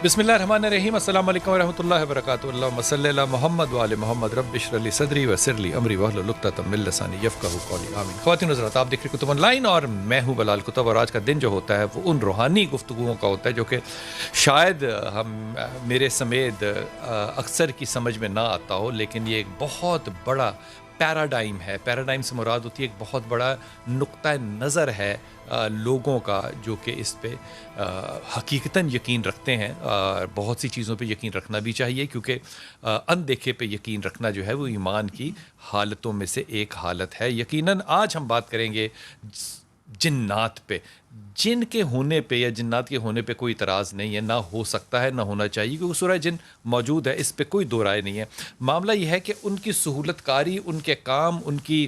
बिस्मिल्लाहिर्रहमानिर्रहीम। अस्सलाम वालेकुम वरहमतुल्लाहि वबरकातुहू। अल्लाहुम्मा सल्लि अला मुहम्मद व आलि मुहम्मद। रब्बि इश्रह ली सदरी व यस्सिर ली अमरी वहलुल उक़दतम मिन लिसानी यफ़क़हू क़ौली। आमीन। ख़वातीन हज़रात, आप देख रहे कुतुब ऑनलाइन और मैं हूँ बलाल कुतुब। और आज का दिन जो होता है वो उन रूहानी गुफ्तगुओं का होता है जो कि शायद हम मेरे समेत अक्सर की समझ में ना आता हो, लेकिन ये एक बहुत बड़ा पैराडाइम है। पैराडाइम से मुराद होती है एक बहुत बड़ा नुक्ता नज़र है लोगों का, जो कि इस पे हकीकतन यकीन रखते हैं। बहुत सी चीज़ों पे यकीन रखना भी चाहिए, क्योंकि अनदेखे पे यकीन रखना जो है वो ईमान की हालतों में से एक हालत है। यकीनन आज हम बात करेंगे जिन्नात पे। जिन के होने पे या जिन्नात के होने पे कोई इतराज़ नहीं है, ना हो सकता है, ना होना चाहिए, क्योंकि सूरह जिन मौजूद है, इस पे कोई दो राय नहीं है। मामला यह है कि उनकी सहूलतकारी, उनके काम, उनकी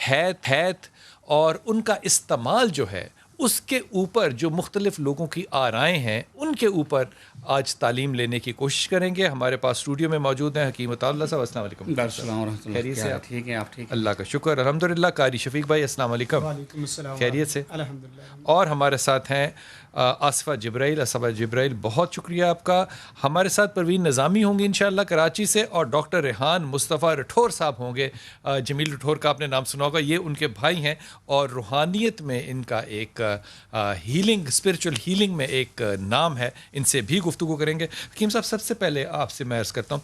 हैत और उनका इस्तेमाल जो है उसके ऊपर जो मुख्तलिफ लोगों की आराएँ हैं, उनके ऊपर आज तालीम लेने की कोशिश करेंगे। हमारे पास स्टूडियो में मौजूद हैं हकीम अताउल्लाह साहब। अस्सलाम वालेकुम। खैरियत से? ठीक है, आप ठीक? अल्लाह का शुक्र, अल्हम्दुलिल्लाह। कारी शफीक भाई, अस्सलाम वालेकुम। वालेकुम अस्सलाम। खैरियत से? अल्हम्दुलिल्लाह। और हमारे साथ हैं आसिफा जिब्राइल, बहुत शुक्रिया आपका। हमारे साथ परवीन निज़ामी होंगे इंशाअल्लाह कराची से, और डॉक्टर रेहान मुस्तफ़ा राठौर साहब होंगे। जमील राठौर का आपने नाम सुना होगा, ये उनके भाई हैं और रूहानियत में इनका एक हीलिंग, स्पिरिचुअल हीलिंग में एक नाम है। इनसे भी गुफ्तगू करेंगे। हकीम साहब, सबसे पहले आपसे मैं अर्ज़ करता हूँ,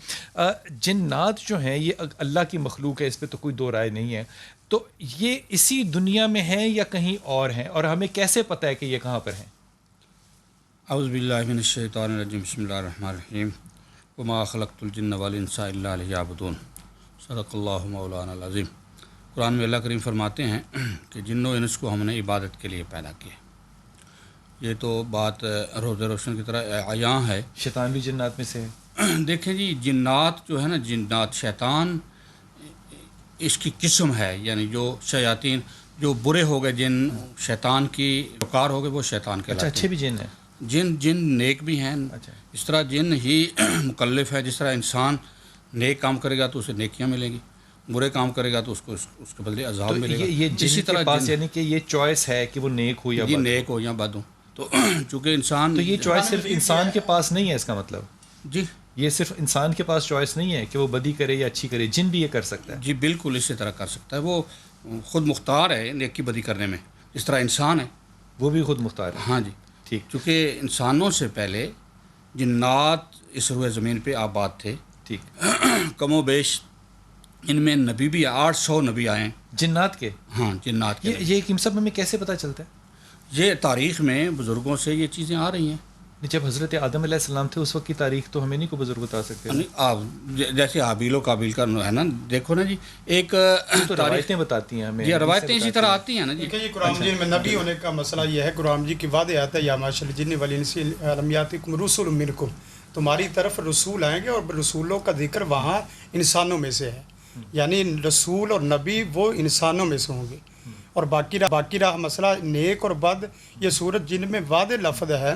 जिन्नात जो हैं ये अल्लाह की मखलूक है, इस पर तो कोई दो राय नहीं है। तो ये इसी दुनिया में हैं या कहीं और हैं, और हमें कैसे पता है कि ये कहाँ पर हैं? औज़ु बिल्लाहि मिनश शैतानिर रजीम। बिस्मिल्लाहिर रहमानिर रहीम। वमा खलक़तुल जिन्ना वल इंसा इल्ला लियअबुदून। सदक़ल्लाहु मौलाना अज़ीम। कुरान में अल्लाह करीम फरमाते हैं कि जिन्नो इंस को हमने इबादत के लिए पैदा किया। ये तो बात रोज़े रोशन की तरह आयां है। शैतान भी जिन्नात में से है। देखें जी, जिन्नात जो है ना, जिन्नात शैतान इसकी किस्म है, यानी जो शयातीन, जो बुरे हो गए जिन, शैतान की पुकार हो गए, वो शैतान के। अच्छा, अच्छे भी जिन हैं? जिन नेक भी हैं। अच्छा। इस तरह जिन ही मुकल्लिफ है। जिस तरह इंसान नेक काम करेगा तो उसे नेकियां मिलेंगी, बुरे काम करेगा तो उसको उसके बदले अज़ाब तो मिलेगा। ये इसी तरह पास, यानी कि ये चॉइस है कि वो नेक हो या बद। नेक हो या बद हो। तो चूँकि इंसान, तो ये चॉइस सिर्फ इंसान के पास नहीं है, इसका मतलब जी, ये सिर्फ इंसान के पास चॉइस नहीं है कि वो बदी करे या अच्छी करे, जिन भी ये कर सकता है। जी बिल्कुल इसी तरह कर सकता है। वो खुद मुख्तार है नेकी बदी करने में, इस तरह इंसान है, वो भी खुद मुख्तार है। हाँ जी, ठीक। चूँकि इंसानों से पहले जिन्नात इस रुए ज़मीन पे आबाद थे। ठीक। कमो बेश इनमें नबी भी 800 नबी आए हैं जिन्नात के। हाँ, जिन्नात के। ये हकीम साहब हमें कैसे पता चलता है? ये तारीख़ में बुज़ुर्गों से ये चीज़ें आ रही हैं। जब हज़रत आदम अलैहिस्सलाम थे उस वक्त की तारीख तो हमें नहीं को बुजुर्ग बता सकते। नहीं, आप जैसे हाबील काबिल का है ना, देखो ना जी, एक तो रवायतें बताती हैं हमें। ये रवायतें इसी तरह आती हैं ना जी। ये कुरान मजीद में नबी होने का मसला ये है। कुरान मजीद की वादे आता है, या माशल जिन्नि वल इंसी लम यातिकुम रुसुल मिनकुम, तुम्हारी तरफ रसूल आएंगे, और रसूलों का जिक्र वहाँ इंसानों में से है। यानी रसूल और नबी वो इंसानों में से होंगे। और बाकी रहा मसला नेक और बद, ये सूरत जिन में वादे लफ्ज़ है,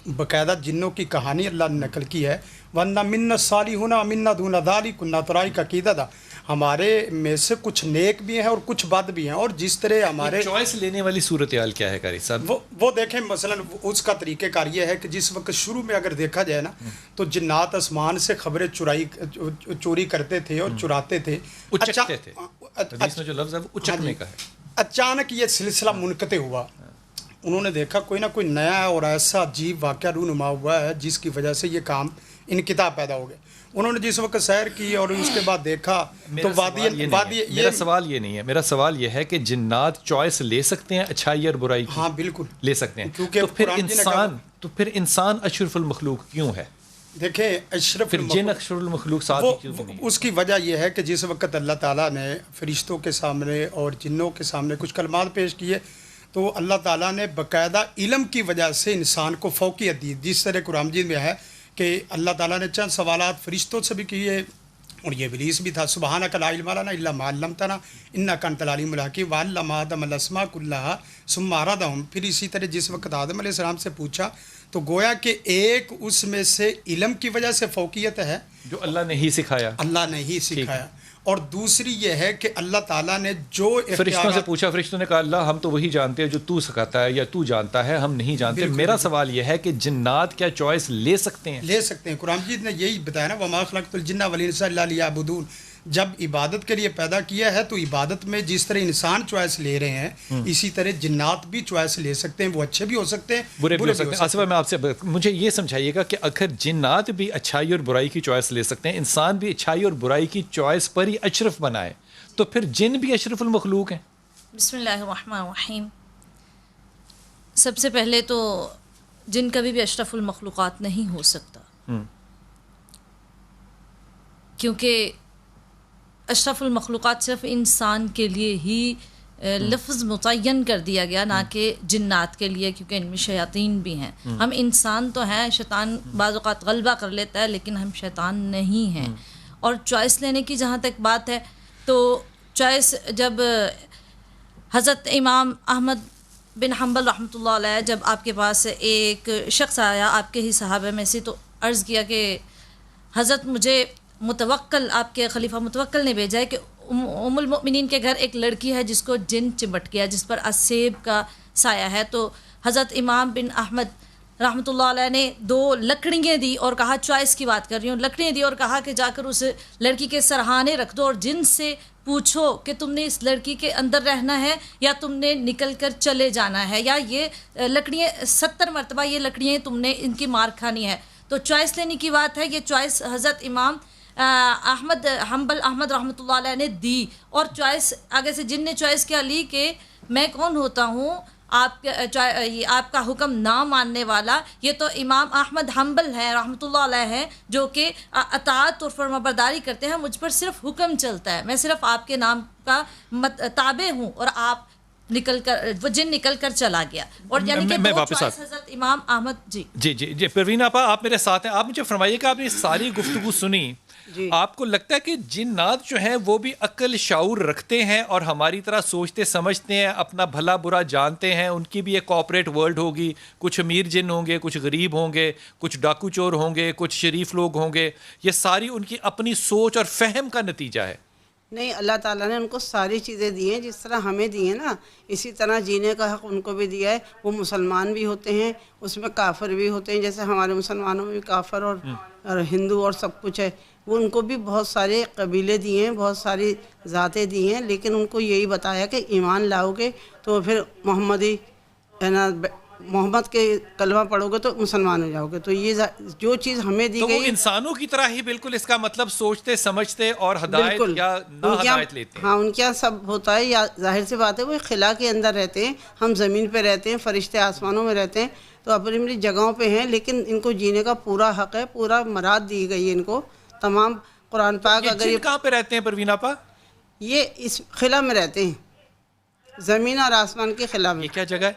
बाकायदा जिन्नों की कहानी अल्लाह ने नकल की है। वन्ना मिन्ना सालिहुना मिन्ना दूना दाली कुन्ना तराई का कीदा था, हमारे में से कुछ नेक भी हैं और कुछ बद भी हैं। और जिस तरह हमारे चॉइस लेने वाली सूरत हाल क्या है कारी साहब? वो देखें, मसलन उसका तरीक़ेकार ये है कि जिस वक्त शुरू में अगर देखा जाए ना, तो जिन्नात आसमान से खबरें चोरी करते थे और चुराते थे, उचकते थे। हदीस में जो लफ्ज़ है वो उचकने का है। अचानक ये सिलसिला मुनक़ते हुआ। उन्होंने देखा कोई ना कोई नया और ऐसा अजीब वाक़या रूनुमा हुआ है जिसकी वजह से ये काम इनकिताब पैदा हो गए। उन्होंने जिस वक्त सैर की और उसके बाद देखा तो मेरा सवाल ये नहीं है। मेरा सवाल ये है कि जिन्नात चॉइस ले सकते हैं अच्छाई और बुराई की? हाँ बिल्कुल ले सकते हैं। क्योंकि तो फिर इंसान अशरफुल मखलूक क्यों है? देखें, अशरफुल जिन अशरफुल मखलूक साथ क्यों नहीं? उसकी वजह यह है कि जिस वक्त अल्लाह ताला ने फरिश्तों के सामने और जिन्नों के सामने कुछ कलमात पेश किए, तो अल्लाह ताला ने बाकायदा इल्म की वजह से इंसान को फौकियत दी। जिस तरह कुरान मजीद में है कि अल्लाह ताला ने चंद सवालात फरिश्तों से भी किए, और ये इब्लीस भी था। सुबहानक ला इल्मा लना इल्ला मा अल्लमतना इन्नका अंतल अलीमुल हकीम वअल्लम आदम अल अस्मा कुल्लहा सुम्मा अरदहुम। फिर इसी तरह जिस वक्त आदम अलैहिस्सलाम से पूछा, तो गोया कि एक उसमें से इल्म की वजह से फौकियत है जो अल्लाह ने ही सिखाया। अल्लाह ने ही सिखाया। اور دوسری یہ ہے کہ اللہ تعالیٰ نے جو فرشتوں سے پوچھا، فرشتوں نے کہا اللہ ہم تو وہی جانتے ہیں جو تو سکھاتا ہے یا تو جانتا ہے، ہم نہیں جانتے. میرا سوال یہ ہے کہ جنات کیا چوائس لے سکتے ہیں؟ لے سکتے ہیں. قرآن مجید نے یہی بتایا نا وما خلقت الجن والانس الا لیعبدون. جب عبادت کے لیے پیدا کیا ہے تو عبادت میں جس طرح انسان چوائس لے رہے ہیں اسی طرح جنات بھی چوائس لے سکتے ہیں. وہ اچھے بھی ہو سکتے ہیں، برے بھی ہو سکتے ہیں. آصف میں آپ سے مجھے یہ سمجھائیے گا کہ اگر جنات بھی اچھائی اور برائی کی چوائس لے سکتے ہیں، انسان بھی اچھائی اور برائی کی چوائس پر ہی اشرف بنائے، تو پھر جن بھی اشرف المخلوق ہیں؟ بسم اللہ الرحمن الرحیم. سب سے پہلے تو جن کبھی بھی اشرف المخلوقات نہیں ہو سکتا، کیونکہ اشرف المخلوقات صرف انسان کے لیے ہی لفظ متعین کر دیا گیا، نہ کہ جنات کے لیے، کیونکہ ان میں شیاطین بھی ہیں. ہم انسان تو ہیں، شیطان بعض اوقات غلبہ کر لیتا ہے، لیکن ہم شیطان نہیں ہیں. اور چوائس لینے کی جہاں تک بات ہے تو چوائس جب حضرت امام احمد بن حنبل رحمۃ اللہ علیہ جب آپ کے پاس ایک شخص آیا آپ کے ہی صحابہ میں سے، تو عرض کیا کہ حضرت مجھے متوکل، آپ کے خلیفہ متوکل نے بھیجا ہے کہ ام المؤمنین کے گھر ایک لڑکی ہے جس کو جن چمٹ گیا، جس پر اسیب کا سایہ ہے. تو حضرت امام بن احمد رحمۃ اللہ علیہ نے 2 لکڑیاں دی اور کہا، چوائس کی بات کر رہی ہوں، لکڑیاں دی اور کہا کہ جا کر اس لڑکی کے سرہانے رکھ دو اور جن سے پوچھو کہ تم نے اس لڑکی کے اندر رہنا ہے یا تم نے نکل کر چلے جانا ہے، یا یہ لکڑیاں 70 مرتبہ یہ لکڑیاں تم نے ان کی مار کھانی ہے. تو چوائس لینے کی بات ہے. یہ چوائس حضرت امام احمد رحمۃ اللہ علیہ نے دی. اور چوائس آگے سے جن نے چوائس کیا لی کہ میں کون ہوتا ہوں آپ کا حکم نہ ماننے والا. یہ تو امام احمد حنبل ہیں رحمۃ اللہ علیہ ہیں جو کہ اطاعت اور فرمانبرداری کرتے ہیں، مجھ پر صرف حکم چلتا ہے، میں صرف آپ کے نام کا تابع ہوں. اور آپ نکل کر وہ جن نکل کر چلا گیا. اور یعنی کہ 2 چوائس حضرت امام احمد. جی پروین آپا آپ میرے ساتھ ہیں. آپ مجھے فرمائیے کہ آپ نے ساری گفتگو سنی، آپ کو لگتا ہے کہ جنات جو ہیں وہ بھی عقل شعور رکھتے ہیں اور ہماری طرح سوچتے سمجھتے ہیں، اپنا بھلا برا جانتے ہیں؟ ان کی بھی ایک کوآپریٹ ورلڈ ہوگی، کچھ امیر جن ہوں گے، کچھ غریب ہوں گے، کچھ ڈاکو چور ہوں گے، کچھ شریف لوگ ہوں گے. یہ ساری ان کی اپنی سوچ اور فہم کا نتیجہ ہے. نہیں، اللہ تعالیٰ نے ان کو ساری چیزیں دی ہیں، جس طرح ہمیں دی ہیں نا، اسی طرح جینے کا حق ان کو بھی دیا ہے. وہ مسلمان بھی ہوتے ہیں، اس میں کافر بھی ہوتے ہیں، جیسے ہمارے مسلمانوں میں بھی کافر اور ہندو اور سب کچھ ہے. وہ ان کو بھی بہت سارے قبیلے دیے ہیں، بہت ساری ذاتیں دی ہیں، لیکن ان کو یہی بتایا کہ ایمان لاؤ گے تو پھر محمد کے کلمہ پڑھو گے تو مسلمان ہو جاؤ گے. تو یہ جو چیز ہمیں دی تو گئی وہ انسانوں کی طرح ہی بالکل اس کا مطلب سوچتے سمجھتے اور ہدایت یا نہ ہدایت لیتے ہیں. ہاں، ان کے یہاں سب ہوتا ہے. یا ظاہر سی بات ہے وہ خلا کے اندر رہتے ہیں، ہم زمین پہ رہتے ہیں، فرشتے آسمانوں میں رہتے ہیں، تو اپنی اپنی جگہوں پہ ہیں، لیکن ان کو جینے کا پورا حق ہے، پورا مراد دی گئی ہے ان کو تمام. قرآن پاک اگر یہ کہاں پہ رہتے ہیں پروین آپا؟ یہ اس خلا میں رہتے ہیں، زمین اور آسمان کے خلا میں. یہ کیا جگہ ہے؟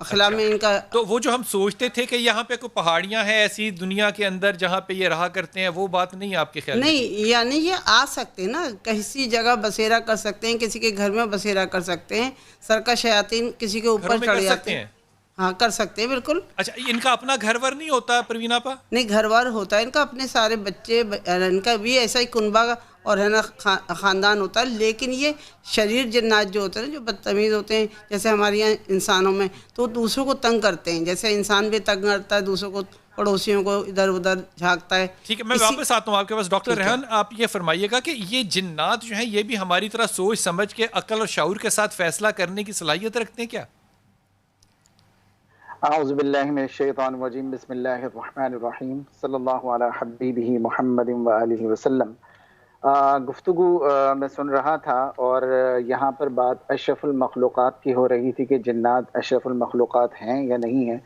خلا میں ان کا. تو وہ جو ہم سوچتے تھے کہ یہاں پہ کوئی پہاڑیاں ہیں ایسی دنیا کے اندر جہاں پہ یہ رہا کرتے ہیں، وہ بات نہیں آپ کے خیال میں؟ نہیں، یعنی یہ آ سکتے ہیں نا، کسی جگہ بسیرا کر سکتے ہیں، کسی کے گھر میں بسیرا کر سکتے ہیں. سرکش شیاطین کسی کے اوپر چڑھ جاتے ہیں. ہاں، کر سکتے ہیں بالکل. اچھا، ان کا اپنا گھر ور نہیں ہوتا پروین آپا؟ نہیں، گھر بار ہوتا ہے ان کا، اپنے سارے بچے، ان کا بھی ایسا ہی کنبہ اور ہے نا خاندان ہوتا ہے. لیکن یہ شریر جنات جو ہوتے ہیں جو بدتمیز ہوتے ہیں، جیسے ہمارے یہاں انسانوں میں، تو دوسروں کو تنگ کرتے ہیں. جیسے انسان بھی تنگ کرتا ہے دوسروں کو، پڑوسیوں کو ادھر ادھر جھانکتا ہے. ٹھیک ہے، میں واپس آتا ہوں آپ کے پاس. ڈاکٹر ریحان، آپ یہ فرمائیے گا کہ یہ جنات جو ہیں یہ بھی ہماری طرح سوچ سمجھ کے عقل اور شعور کے ساتھ فیصلہ کرنے کی صلاحیت رکھتے ہیں کیا؟ اعوذ باللہ من الشیطان الرجیم، بسم اللہ الرحمن الرحیم، صلی اللہ علی حبیبہ محمد وآلہ وسلم. گفتگو میں سن رہا تھا اور یہاں پر بات اشرف المخلوقات کی ہو رہی تھی کہ جنات اشرف المخلوقات ہیں یا نہیں ہیں.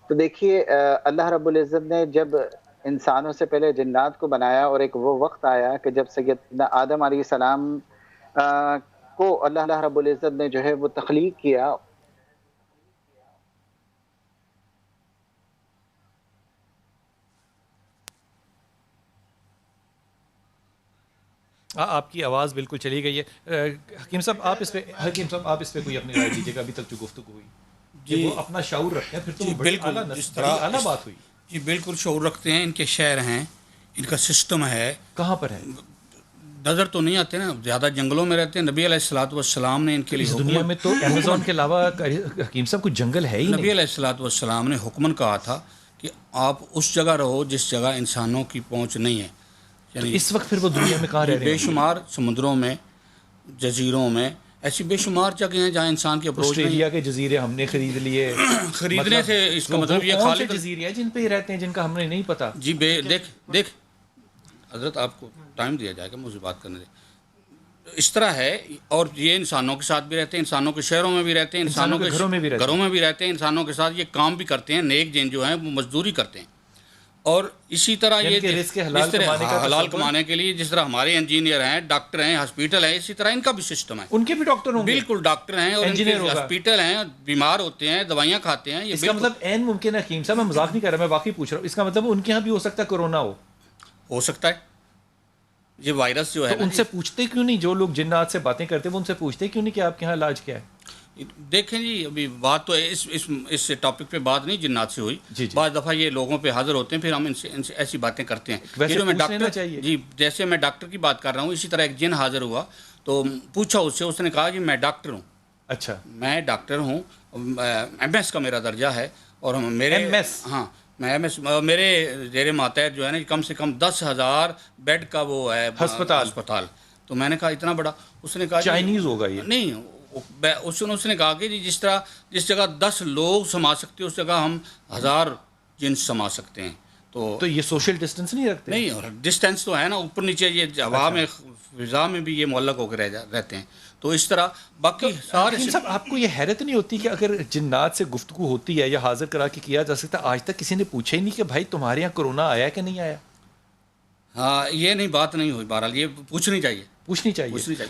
تو دیکھیے، اللہ رب العزت نے جب انسانوں سے پہلے جنات کو بنایا اور ایک وہ وقت آیا کہ جب سیدنا آدم علیہ السلام کو اللہ رب العزت نے جو ہے وہ تخلیق کیا. آپ کی آواز بالکل چلی گئی ہے. حکیم صاحب آپ اس پہ کوئی اپنی رائے دیجیے گا. ابھی تک جو گفتگو ہوئی جی وہ اپنا شعور رکھتے ہیں، پھر تو بالکل جس طرح اعلیٰ بات ہوئی. جی بالکل شعور رکھتے ہیں. ان کے شعر ہیں، ان کا سسٹم ہے. کہاں پر ہے؟ نظر تو نہیں آتے نا, زیادہ جنگلوں میں رہتے ہیں. نبی علیہ الصلوۃ والسلام نے ان کے لیے اس دنیا میں تو امیزون کے علاوہ حکیم صاحب کوئی جنگل ہے ہی نبی نہیں. علیہ الصلوۃ والسلام نے حکمن کہا تھا کہ آپ اس جگہ رہو جس جگہ انسانوں کی پہنچ نہیں ہے. تو اس وقت پھر وہ دنیا میں کہاں رہ رہے بے ہیں؟ شمار سمندروں میں, جزیروں میں, ایسی بے شمار جگہیں ہیں جہاں انسان کی اپروچ نہیں. آسٹریلیا کے جزیرے ہم نے خرید لیے. خریدنے سے اس کا مطلب یہ کون سے خالد جزیرے ہیں جن پہ ہی رہتے ہیں جن کا ہمیں نہیں پتا؟ جی دیکھ حضرت آپ کو ٹائم دیا جائے گا, مجھے بات کرنے دیں. اس طرح ہے, اور یہ انسانوں کے ساتھ بھی رہتے ہیں, انسانوں کے شہروں میں بھی رہتے ہیں, انسانوں کے گھروں میں بھی رہتے ہیں, انسانوں کے ساتھ یہ کام بھی کرتے ہیں. نیک جن جو ہیں وہ مزدوری کرتے ہیں. اور اسی طرح یہ حلال کمانے کے لیے جس طرح ہمارے انجینئر ہیں, ڈاکٹر ہیں, ہاسپیٹل ہیں, اسی طرح ان کا بھی سسٹم ہے. ان کے بھی ڈاکٹر ہوں گے؟ بالکل ڈاکٹر ہیں اور ہاسپیٹل ہیں, بیمار ہوتے ہیں, دوائیاں کھاتے ہیں. اس کا مطلب عین ممکن ہے حکیم صاحب, میں مذاق نہیں کر رہا, میں واقعی پوچھ رہا ہوں, اس کا مطلب ان کے یہاں بھی ہو سکتا ہے کورونا ہو سکتا ہے. یہ وائرس جو ہے ان سے پوچھتے کیوں نہیں, جو لوگ جنات سے باتیں کرتے ہیں وہ ان سے پوچھتے کیوں نہیں کہ آپ کے یہاں علاج کیا ہے؟ دیکھیں جی, ابھی بات تو اس ٹاپک پہ بات نہیں جنات سے ہوئی. بعض دفعہ یہ لوگوں پہ حاضر ہوتے ہیں, پھر ہم ان سے ایسی باتیں کرتے ہیں. ویسے پوچھ لینا چاہیے. جی, جیسے میں ڈاکٹر کی بات کر رہا ہوں, اسی طرح ایک جن حاضر ہوا تو پوچھا اس نے کہا کہ میں ڈاکٹر ہوں. اچھا, میں ڈاکٹر ہوں, ایم ایس کا میرا درجہ ہے, اور میرے ہاں میں ایم ایس, میرے زیر ماتحت جو ہے نا کم سے کم 10,000 بیڈ کا وہ ہے ہسپتال. تو میں نے کہا اتنا بڑا. اس نے کہا چائنیز ہوگا یہ؟ نہیں, اس نے کہا کہ جس جگہ 10 لوگ سما سکتے اس جگہ ہم 1000 جنس سما سکتے ہیں. تو یہ سوشل ڈسٹینس نہیں رکھتے؟ نہیں, اور ڈسٹینس تو ہے نا, اوپر نیچے یہ ہوا میں فضا میں بھی یہ معلق ہو کے رہتے ہیں. تو اس طرح باقی سارے. صاحب آپ کو یہ حیرت نہیں ہوتی کہ اگر جنات سے گفتگو ہوتی ہے یا حاضر کرا کے کیا جا سکتا, آج تک کسی نے پوچھا ہی نہیں کہ بھائی تمہارے یہاں کورونا آیا کہ نہیں آیا؟ ہاں, یہ نہیں بات نہیں ہوئی. بہرحال یہ پوچھنی چاہیے.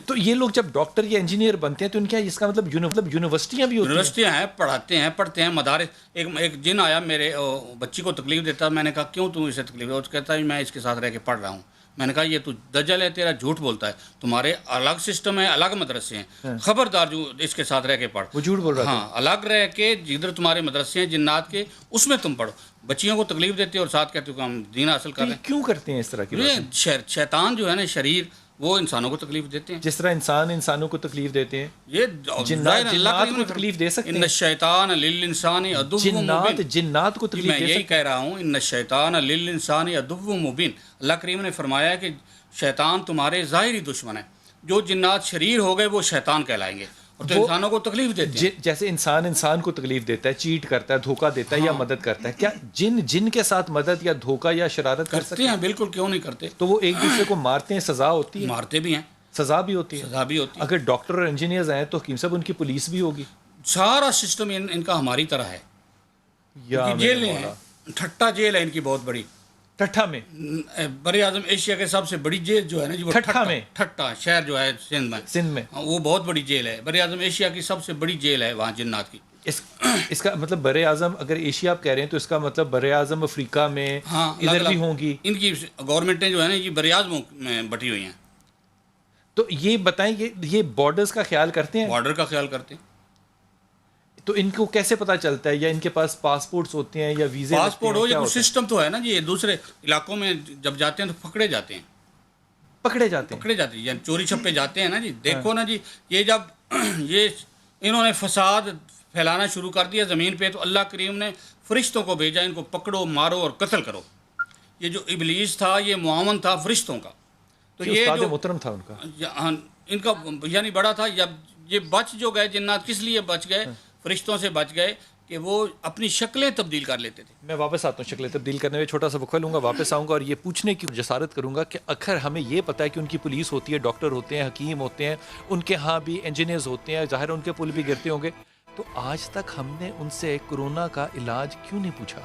تو یہ لوگ جب ڈاکٹر یا انجینئر بنتے ہیں تو ان کا اس کا مطلب یونیورسٹیاں بھی ہوتی ہیں؟ یونیورسٹیاں ہیں, پڑھتے ہیں مدارس. ایک جن آیا میرے بچی کو تکلیف دیتا, میں نے کہا کیوں تم اسے تکلیف دیتا؟ کہتا ہے میں اس کے ساتھ رہ کے پڑھ رہا ہوں. میں نے کہا یہ تو دجل ہے, تیرا جھوٹ بولتا ہے, تمہارے الگ سسٹم ہے, الگ مدرسے ہیں, خبردار جو اس کے ساتھ رہ کے پڑھ. وہ جھوٹ بول رہا ہے. ہاں, الگ رہ کے جدھر تمہارے مدرسے ہیں جنات کے, اس میں تم پڑھو. بچیوں کو تکلیف دیتے اور ساتھ کہتے ہو کہ ہم دین حاصل کر رہے ہیں. کیوں کرتے ہیں اس طرح کی باتیں؟ شیطان جو ہے نا, شریر, وہ انسانوں کو تکلیف دیتے ہیں. جس طرح انسانوں کو تکلیف دیتے ہیں, یہ جنات کو تکلیف دے سکتے ہیں. ان الشیطان للانسان عدو مبین. جنات کو تکلیف میں یہی کہہ رہا ہوں, ان الشیطان للانسان عدو مبین. اللہ کریم نے فرمایا کہ شیطان تمہارے ظاہری دشمن ہے. جو جنات شریر ہو گئے وہ شیطان کہلائیں گے, اور تو انسانوں کو تکلیف دیتے ہیں. جیسے انسان کو تکلیف دیتا ہے, چیٹ کرتا ہے, دھوکہ دیتا ہے یا مدد کرتا ہے, کیا جن کے ساتھ مدد یا دھوکہ یا شرارت کرتے ہیں؟ بالکل, کیوں نہیں کرتے. تو وہ ایک دوسرے کو مارتے ہیں, سزا ہوتی ہے؟ مارتے بھی ہیں, سزا بھی ہوتی ہے. اگر ڈاکٹر اور انجینئرز ہیں تو حکیم صاحب ان کی پولیس بھی ہوگی. سارا سسٹم ان کا ہماری طرح ہے. جیلیں ہیں, ٹھٹا جیل ہے ان کی بہت بڑی. ٹھٹا میں بر اعظم ایشیا کے سب سے بڑی جیل جو ہے نا جی, وہ ٹھٹا شہر جو ہے سندھ میں, وہ بہت بڑی جیل ہے. بر اعظم ایشیا کی سب سے بڑی جیل ہے وہاں جنات کی. اس کا مطلب بر اعظم, اگر ایشیا آپ کہہ رہے ہیں تو اس کا مطلب بر اعظم افریقہ میں ادھر بھی ہوں گی. ان کی گورنمنٹیں جو ہے نا یہ بر اعظموں میں بٹی ہوئی ہیں. تو یہ بتائیں, یہ بارڈرز کا خیال کرتے ہیں؟ بارڈر کا خیال کرتے ہیں. تو ان کو کیسے پتہ چلتا ہے, یا ان کے پاس پاسپورٹس ہوتے ہیں یا ویزے؟ پاسپورٹ ہو یا کوئی سسٹم تو ہے نا جی. دوسرے علاقوں میں جب جاتے ہیں تو پکڑے جاتے ہیں, یعنی چوری چھپے جاتے ہیں نا جی. دیکھو نا جی, یہ جب انہوں نے فساد پھیلانا شروع کر دیا زمین پہ, تو اللہ کریم نے فرشتوں کو بھیجا, ان کو پکڑو, مارو اور قتل کرو. یہ جو ابلیس تھا یہ معاون تھا فرشتوں کا. تو یہ جو محترم تھا ان کا یعنی بڑا تھا. جب یہ بچ جو گئے جنات, کس لیے بچ گئے؟ فرشتوں سے بچ گئے کہ وہ اپنی شکلیں تبدیل کر لیتے تھے. میں واپس آتا ہوں شکلیں تبدیل کرنے میں, چھوٹا سا وقفہ لوں گا, واپس آؤں گا اور یہ پوچھنے کی جسارت کروں گا کہ اگر ہمیں یہ پتہ ہے کہ ان کی پولیس ہوتی ہے, ڈاکٹر ہوتے ہیں, حکیم ہوتے ہیں, ان کے ہاں بھی انجینئرز ہوتے ہیں, ظاہر ان کے پل بھی گرتے ہوں گے, تو آج تک ہم نے ان سے کورونا کا علاج کیوں نہیں پوچھا؟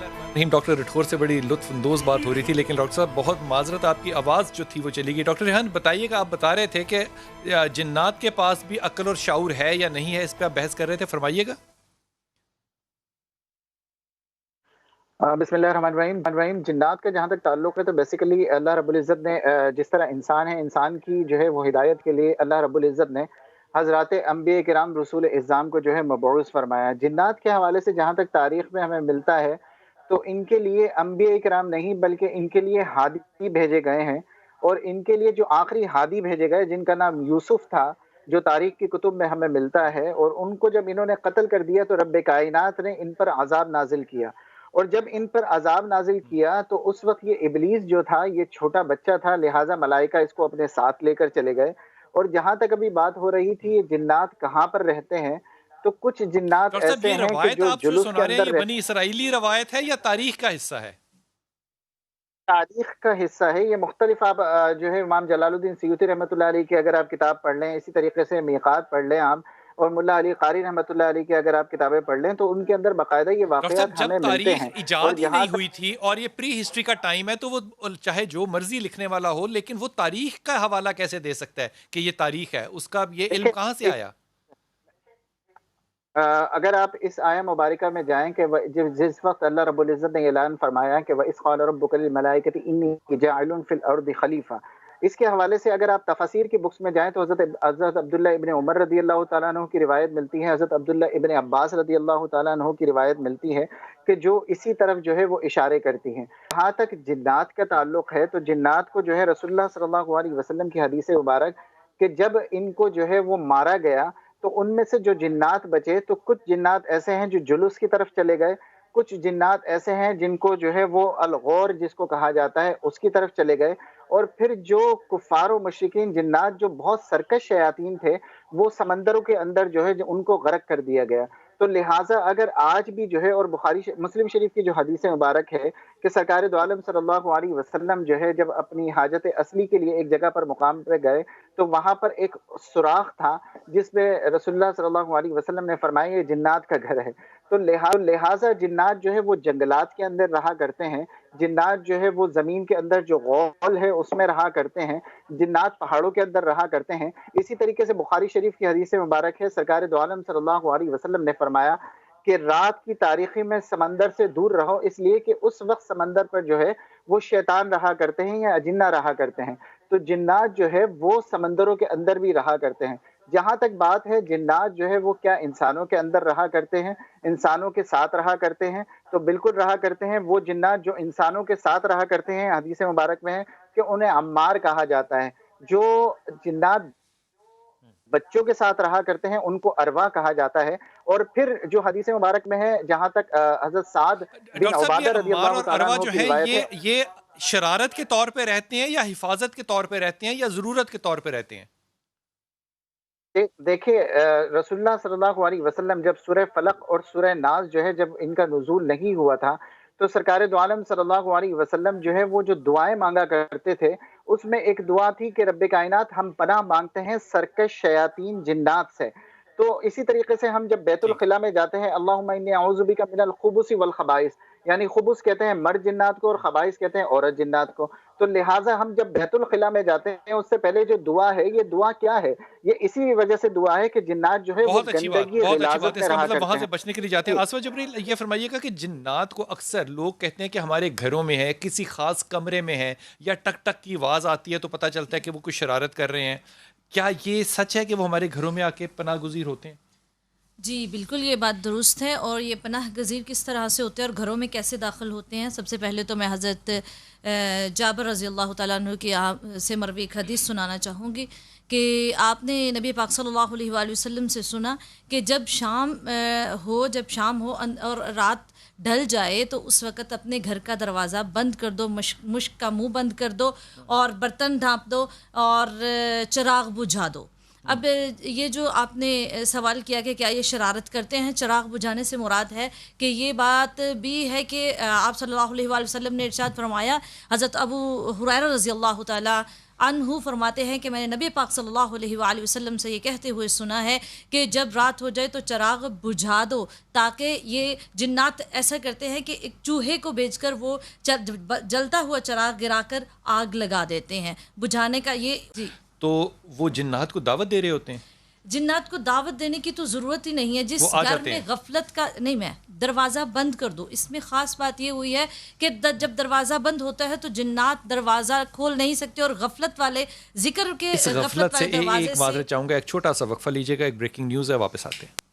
रहीम, डॉक्टर रठौर से बड़ी लुत्फ अंदोज़ बात हो रही थी, लेकिन डॉक्टर साहब बहुत माजरत, आपकी आवाज़ जो थी वो चली गई। डॉक्टर रेहान बताइएगा, आप बता रहे थे कि जिन्नात के पास भी अक्ल और शाऊर है या नहीं है, इस पर आप बहस कर रहे थे, फरमाइएगा। बिस्मिल्लाहिर्रहमानिर्रहीम। जिन्नात का जहाँ तक ताल्लुक़ है तो बेसिकली अल्लाह रब्बुल इज़्ज़त ने जिस तरह इंसान है, इंसान की जो है वो हिदायत के लिए अल्लाह रब्बुल इज़्ज़त ने हज़रात अंबिया किराम रसूल इज़्ज़ाम को जो है मबऊस फरमाया। जिन्नात के हवाले से जहाँ तक तारीख़ में हमें मिलता है तो इनके लिए अंबिया किराम नहीं बल्कि इनके लिए हादी भेजे गए हैं, और इनके लिए जो आखिरी हादी भेजे गए जिनका नाम यूसुफ था, जो तारीख़ की कुतुब में हमें मिलता है, और उनको जब इन्होंने कत्ल कर दिया तो रब्बे कायनात ने इन पर अज़ाब नाज़िल किया, और जब इन पर अज़ाब नाज़िल किया तो उस वक़्त ये इब्लीस जो था ये छोटा बच्चा था, लिहाजा मलाइका इसको अपने साथ लेकर चले गए। और जहाँ तक अभी बात हो रही थी ये जिन्नात कहाँ पर रहते हैं, तो कुछ जिन्नात डॉक्टर साहब, ऐसे ये हैं कि रवायत जो आप जो जुलूस सुना के रहे हैं, अंदर ये बनी इसराइली रवायत है या तारीख का हिस्सा है? तारीख का हिस्सा है। ये मुख्तलिफ आप जो है इमाम जलालुद्दीन सयूती रहमतुल्लाह अलैह की अगर आप किताब पढ़ लें, इसी तरीके से मीक़ात पढ़ लें आप, और मुल्ला अली क़ारी रहमतुल्लाह अलैह की अगर आप किताबें पढ़ लें तो उनके अंदर बाकायदा ये डॉक्टर साहब, वाक़यात जब हमें मिलते हैं। तारीख इजाद और ही यहाँ नहीं हुई थी और ये प्री हिस्ट्री का टाइम है, तो वो चाहे जो मर्जी लिखने वाला हो, लेकिन वो तारीख का हवाला कैसे दे सकता है कि ये तारीख है? उसका ये इल्म कहाँ से आया? अगर आप इस आया मुबारका में जाएं कि जिस वक्त अल्लाह रब्बुल इज़्ज़त ने ऐलान फरमाया कि वइज़ क़ाल रब्बुका लिल मलाइकति इन्नी जाइलुन फिल अर्दि खलीफा, इसके हवाले से अगर आप तफसीर की बुक्स में जाएं तो हज़रत अब्दुल्ला इब्न उमर रज़ी अल्लाह तआला अन्हु की रिवायत मिलती है, हज़रत अब्दुल्ला इब्न अब्बास रज़ी अल्लाह तआला अन्हु की रिवायत मिलती है कि जो इसी तरफ जो है वो इशारे करती हैं। जहाँ तक जिन्नात का ताल्लुक़ है तो जिन्नात को जो है रसूलुल्लाह सल्लल्लाहु अलैहि वसल्लम की हदीस मुबारक कि जब इनको जो है वो मारा गया तो उनमें से जो जिन्नात बचे तो कुछ जिन्नात ऐसे हैं जो जुलूस की तरफ चले गए, कुछ जिन्नात ऐसे हैं जिनको जो है वो अल-गौर जिसको कहा जाता है उसकी तरफ चले गए, और फिर जो कुफ़ार व मुशरिकीन जिन्नात जो बहुत सरकश शयातीन थे वो समंदरों के अंदर जो है जो उनको गर्क कर दिया गया। तो लिहाजा अगर आज भी जो है, और बुखारी मुस्लिम शरीफ की जो हदीस मुबारक है कि सरकार दो आलम सल्लल्लाहु अलैहि वसल्लम जो है जब अपनी हाजत असली के लिए एक जगह पर मुकाम पर गए तो वहाँ पर एक सुराख था जिसमें रसूलुल्लाह सल्लल्लाहु अलैहि वसल्लम ने फरमाया ये जिन्नात का घर है। तो लिहाजा जिन्नात जो है वो जंगलात के अंदर रहा करते हैं, जिन्नात जो है वो ज़मीन के अंदर जो गौल है उसमें रहा करते हैं, जिन्नात पहाड़ों के अंदर रहा करते हैं। इसी तरीके से बुखारी शरीफ की हदीस मुबारक है, सरकार दो आलम सल्लल्लाहु अलैहि वसल्लम ने फरमाया कि रात की तारीखी में समंदर से दूर रहो, इसलिए कि उस वक्त समंदर पर जो है वो शैतान रहा करते हैं या अजिन्ना रहा करते हैं। तो जिन्नात जो है वो समंदरों के अंदर भी रहा करते हैं। जहाँ तक बात है जिन्नात जो है वो क्या इंसानों के अंदर रहा करते हैं, इंसानों के साथ रहा करते हैं? तो बिल्कुल रहा करते हैं। वो जिन्नात जो इंसानों के साथ रहा करते हैं, हदीस मुबारक में है कि उन्हें अम्मार कहा जाता है। जो जिन्नात बच्चों के साथ रहा करते हैं उनको अरवा कहा जाता है। और फिर जो हदीस मुबारक में है, जहाँ तक हज़रत साद बिन डॉक्टर साहब, उबादा ये रज़ी अम्मार अल्लाह और तआला अरवा अन्हु जो की है रिवायत है। ये शरारत के तौर पे रहते हैं या हिफाजत के तौर पे रहते हैं या ज़रूरत के तौर पे रहते हैं? देखिए रसूलुल्लाह सल्लल्लाहु अलैहि वसल्लम जब सूरह फलक और सूरह नास जो है जब इनका नुज़ूल नहीं हुआ था तो सरकार दो आलम सल्लल्लाहु अलैहि वसल्लम जो है वो जो दुआएं मांगा करते थे उसमें एक दुआ थी कि रब्बे कायनात हम पनाह मांगते हैं सरकश शयातीन जिन्नात से। तो इसी तरीके से हम जब बैतुल खिला में जाते हैं अल्लाहुम्मा इन्नी अऊज़ु बिका मिनल खुबुसी वल खबाइस, यानी खुबुस कहते हैं मर्द जिन्नात को और खबाइस कहते हैं औरत जिन्नात को। तो लिहाजा हम जब बैतुल खिला में जाते हैं उससे पहले जो दुआ है ये दुआ क्या है? ये इसी वजह से दुआ है कि जिन्नात जो है वो बहुत अच्छी बात, गंदगी बहुत अच्छी गिलाज़त बात। में इसका रहा मतलब वहां करते से हैं। बचने के लिए जाते हैं। आसवा जबरील, ये फरमाइएगा कि जिन्नात को अक्सर लोग कहते हैं कि हमारे घरों में है, किसी खास कमरे में है, या टक टक की आवाज़ आती है तो पता चलता है कि वो कुछ शरारत कर रहे हैं। क्या ये सच है कि वो हमारे घरों में आके पनाह गुज़ीर होते हैं? जी बिल्कुल, ये बात दुरुस्त है। और ये पनाह गज़ीर किस तरह से होते हैं और घरों में कैसे दाखिल होते हैं, सबसे पहले तो मैं हज़रत जाबिर रज़ी अल्लाह तआला अन्हु की से मरवी एक हदीस सुनाना चाहूँगी कि आपने नबी पाक सल्लल्लाहु अलैहि वसल्लम से सुना कि जब शाम हो और रात ढल जाए तो उस वक़्त अपने घर का दरवाज़ा बंद कर दो, मुश्क का मुँह बंद कर दो और बर्तन ढाँप दो और चिराग बुझा दो। अब ये जो आपने सवाल किया कि क्या ये शरारत करते हैं, चिराग बुझाने से मुराद है कि ये बात भी है कि आप सल्लल्लाहु अलैहि वसल्लम ने इरशाद फरमाया, हज़रत अबू हुरैरा रज़ी अल्लाह तआला عنہ فرماتے ہیں کہ میں نے نبی پاک صلی اللہ علیہ وآلہ وسلم سے یہ کہتے ہوئے سنا ہے کہ جب رات ہو جائے تو چراغ بجھا دو، تاکہ یہ جنات ایسا کرتے ہیں کہ ایک چوہے کو بھیج کر وہ جلتا ہوا چراغ گرا کر آگ لگا دیتے ہیں، بجھانے کا یہ جی۔ تو وہ جنات کو دعوت دے رہے ہوتے ہیں؟ جنات کو دعوت دینے کی تو ضرورت ہی نہیں ہے، جس گھر میں غفلت کا نہیں، میں دروازہ بند کر دو۔ اس میں خاص بات یہ ہوئی ہے کہ جب دروازہ بند ہوتا ہے تو جنات دروازہ کھول نہیں سکتے، اور غفلت والے ذکر کے اس غفلت سے ایک معذرت چاہوں گا، ایک چھوٹا سا وقفہ لیجیے گا، ایک بریکنگ نیوز ہے، واپس آتے ہیں۔